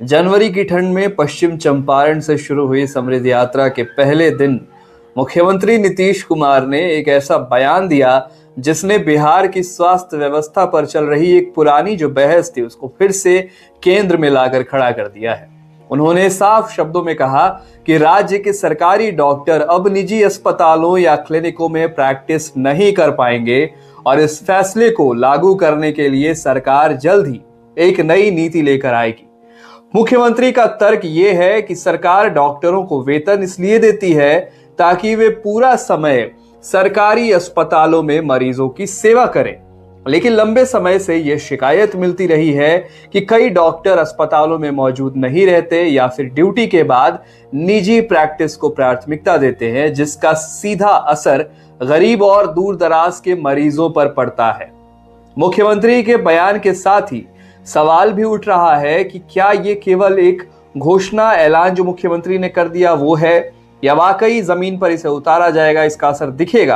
जनवरी की ठंड में पश्चिम चंपारण से शुरू हुई समृद्ध यात्रा के पहले दिन मुख्यमंत्री नीतीश कुमार ने एक ऐसा बयान दिया जिसने बिहार की स्वास्थ्य व्यवस्था पर चल रही एक पुरानी जो बहस थी उसको फिर से केंद्र में लाकर खड़ा कर दिया है। उन्होंने साफ शब्दों में कहा कि राज्य के सरकारी डॉक्टर अब निजी अस्पतालों या क्लिनिकों में प्रैक्टिस नहीं कर पाएंगे और इस फैसले को लागू करने के लिए सरकार जल्द ही एक नई नीति लेकर आएगी। मुख्यमंत्री का तर्क यह है कि सरकार डॉक्टरों को वेतन इसलिए देती है ताकि वे पूरा समय सरकारी अस्पतालों में मरीजों की सेवा करें, लेकिन लंबे समय से यह शिकायत मिलती रही है कि कई डॉक्टर अस्पतालों में मौजूद नहीं रहते या फिर ड्यूटी के बाद निजी प्रैक्टिस को प्राथमिकता देते हैं, जिसका सीधा असर गरीब और दूर दराज के मरीजों पर पड़ता है। मुख्यमंत्री के बयान के साथ ही सवाल भी उठ रहा है कि क्या ये केवल एक घोषणा ऐलान जो मुख्यमंत्री ने कर दिया वो है, या वाकई जमीन पर इसे उतारा जाएगा, इसका असर दिखेगा।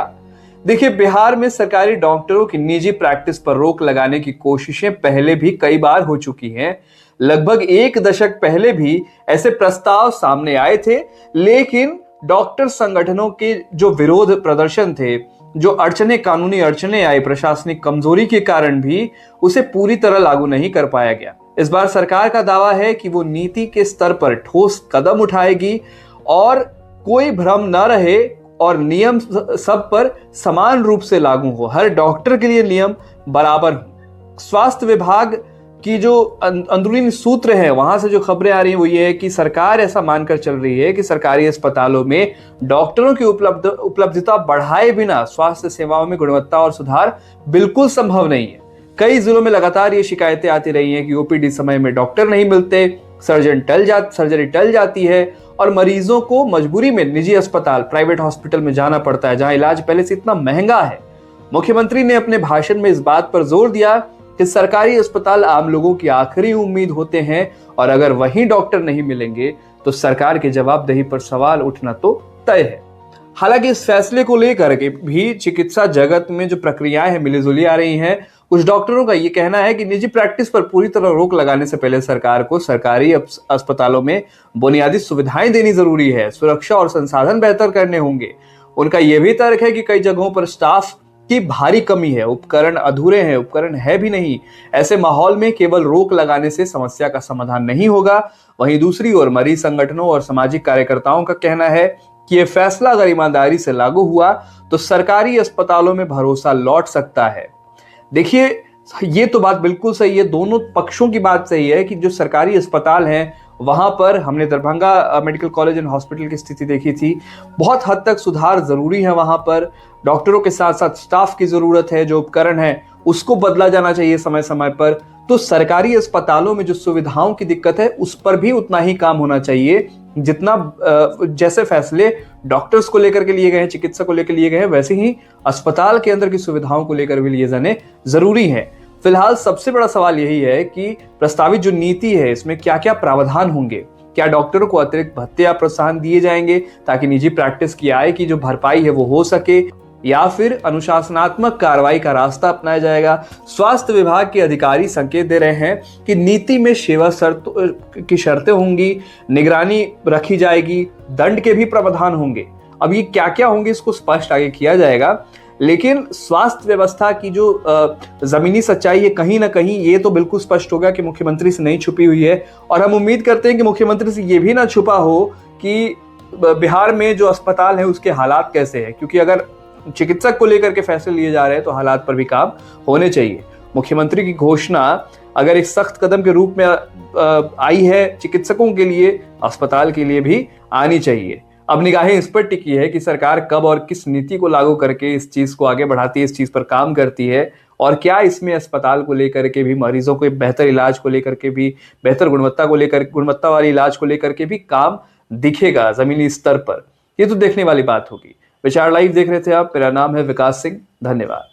देखिए, बिहार में सरकारी डॉक्टरों की निजी प्रैक्टिस पर रोक लगाने की कोशिशें पहले भी कई बार हो चुकी हैं। लगभग एक दशक पहले भी ऐसे प्रस्ताव सामने आए थे, लेकिन डॉक्टर संगठनों के जो विरोध प्रदर्शन थे, जो कानूनी अड़चने आई, प्रशासनिक कमजोरी के कारण भी उसे पूरी तरह लागू नहीं कर पाया गया। इस बार सरकार का दावा है कि वो नीति के स्तर पर ठोस कदम उठाएगी और कोई भ्रम न रहे और नियम सब पर समान रूप से लागू हो, हर डॉक्टर के लिए नियम बराबर हो। स्वास्थ्य विभाग की जो अंदरूनी सूत्र है, वहां से जो खबरें आ रही हैं वो ये है कि सरकार ऐसा मानकर चल रही है कि सरकारी अस्पतालों में डॉक्टरों की उपलब्धता बढ़ाए बिना स्वास्थ्य सेवाओं में गुणवत्ता और सुधार बिल्कुल संभव नहीं है। कई जिलों में लगातार ये शिकायतें आती रही हैं कि ओपीडी समय में डॉक्टर नहीं मिलते, सर्जरी टल जाती है और मरीजों को मजबूरी में निजी अस्पताल, प्राइवेट हॉस्पिटल में जाना पड़ता है, जहां इलाज पहले से इतना महंगा है। मुख्यमंत्री ने अपने भाषण में इस बात पर जोर दिया कि सरकारी अस्पताल आम लोगों की आखिरी उम्मीद होते हैं और अगर वहीं डॉक्टर नहीं मिलेंगे तो सरकार की जवाबदेही पर सवाल उठना तो तय है। हालांकि इस फैसले को लेकर के भी चिकित्सा जगत में जो प्रक्रियाएं हैं मिलीजुली आ रही हैं। कुछ डॉक्टरों का ये कहना है कि निजी प्रैक्टिस पर पूरी तरह रोक लगाने से पहले सरकार को सरकारी अस्पतालों में बुनियादी सुविधाएं देनी जरूरी है, सुरक्षा और संसाधन बेहतर करने होंगे। उनका यह भी तर्क है कि कई जगहों पर स्टाफ की भारी कमी है, उपकरण अधूरे हैं, उपकरण है भी नहीं। ऐसे माहौल में केवल रोक लगाने से समस्या का समाधान नहीं होगा। वहीं दूसरी ओर मरीज संगठनों और सामाजिक कार्यकर्ताओं का कहना है कि यह फैसला अगर ईमानदारी से लागू हुआ तो सरकारी अस्पतालों में भरोसा लौट सकता है। देखिए, ये तो बात बिल्कुल सही है, दोनों पक्षों की बात सही है कि जो सरकारी अस्पताल हैं वहां पर हमने Darbhanga medical college and hospital की स्थिति देखी थी। बहुत हद तक सुधार जरूरी है, वहां पर डॉक्टरों के साथ साथ स्टाफ की जरूरत है, जो उपकरण है उसको बदला जाना चाहिए समय समय पर। तो सरकारी अस्पतालों में जो सुविधाओं की दिक्कत है उस पर भी उतना ही काम होना चाहिए जितना जैसे फैसले डॉक्टर्स को लेकर के लिए गए हैं, चिकित्सक को लेकर लिए गए हैं, वैसे ही अस्पताल के अंदर की सुविधाओं को लेकर भी लिए जाने जरूरी है। फिलहाल सबसे बड़ा सवाल यही है कि प्रस्तावित जो नीति है इसमें क्या क्या प्रावधान होंगे। क्या डॉक्टरों को अतिरिक्त भत्ते या प्रोत्साहन दिए जाएंगे ताकि निजी प्रैक्टिस की आय की जो भरपाई है वो हो सके, या फिर अनुशासनात्मक कार्रवाई का रास्ता अपनाया जाएगा। स्वास्थ्य विभाग के अधिकारी संकेत दे रहे हैं कि नीति में सेवा की शर्तें होंगी, निगरानी रखी जाएगी, दंड के भी प्रावधान होंगे। अब ये क्या क्या होंगे इसको स्पष्ट आगे किया जाएगा, लेकिन स्वास्थ्य व्यवस्था की जो जमीनी सच्चाई है कहीं ना कहीं ये तो बिल्कुल स्पष्ट होगा कि मुख्यमंत्री से नहीं छुपी हुई है। और हम उम्मीद करते हैं कि मुख्यमंत्री से ये भी ना छुपा हो कि बिहार में जो अस्पताल है उसके हालात कैसे हैं, क्योंकि अगर चिकित्सक को लेकर के फैसले लिए जा रहे हैं तो हालात पर भी काम होने चाहिए। मुख्यमंत्री की घोषणा अगर एक सख्त कदम के रूप में आई है चिकित्सकों के लिए, अस्पताल के लिए भी आनी चाहिए। अब निगाहें इस पर टिकी है कि सरकार कब और किस नीति को लागू करके इस चीज को आगे बढ़ाती है, इस चीज पर काम करती है, और क्या इसमें अस्पताल को लेकर के भी, मरीजों को बेहतर इलाज को लेकर के भी, बेहतर गुणवत्ता वाली इलाज को लेकर के भी काम दिखेगा जमीनी स्तर पर। ये तो देखने वाली बात होगी। विचार लाइव देख रहे थे आप, मेरा नाम है विकास सिंह, धन्यवाद।